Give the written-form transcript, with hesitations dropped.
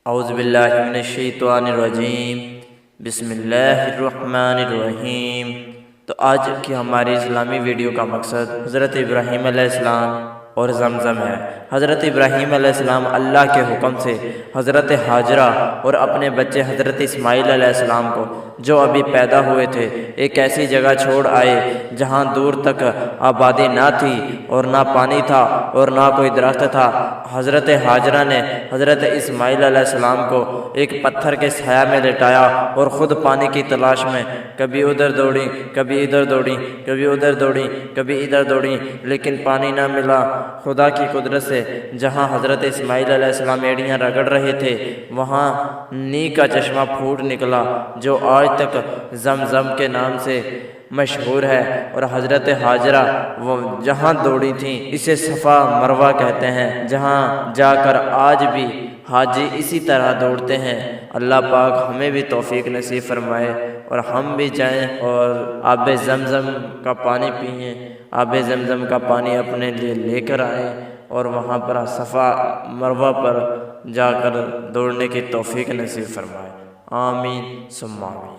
اعوذ باللہ من الشیطان الرجیم، بسم اللہ الرحمن الرحیم۔ تو آج کی ہماری اسلامی ویڈیو کا مقصد حضرت ابراہیم علیہ السلام اور زمزم ہے۔ حضرت ابراہیم علیہ السلام اللہ کے حکم سے حضرت ہاجرہ اور اپنے بچے حضرت اسماعیل علیہ السلام کو جو ابھی پیدا ہوئے تھے ایک ایسی جگہ چھوڑ آئے جہاں دور تک آبادی نہ تھی اور نہ پانی تھا اور نہ کوئی درخت تھا۔ حضرت ہاجرہ نے حضرت اسماعیل علیہ السلام کو ایک پتھر کے سایہ میں لٹایا اور خود پانی کی تلاش میں کبھی ادھر دوڑی، کبھی ادھر دوڑی، کبھی ادھر دوڑی، کبھی ادھر دوڑی، لیکن پانی نہ ملا۔ خدا کی قدرت سے جہاں حضرت اسماعیل علیہ السلام ایڑیاں رگڑ رہے تھے وہاں نی کا چشمہ پھوٹ نکلا جو آج تک زمزم کے نام سے مشہور ہے، اور حضرت ہاجرہ وہ جہاں دوڑی تھیں اسے صفا مروہ کہتے ہیں، جہاں جا کر آج بھی حاجی اسی طرح دوڑتے ہیں۔ اللہ پاک ہمیں بھی توفیق نصیب فرمائے اور ہم بھی جائیں اور آب زمزم کا پانی پئیں، آب زمزم کا پانی اپنے لیے لے کر آئیں اور وہاں پر صفا مروہ پر جا کر دوڑنے کی توفیق نصیب فرمائے۔ آمین ثم آمین۔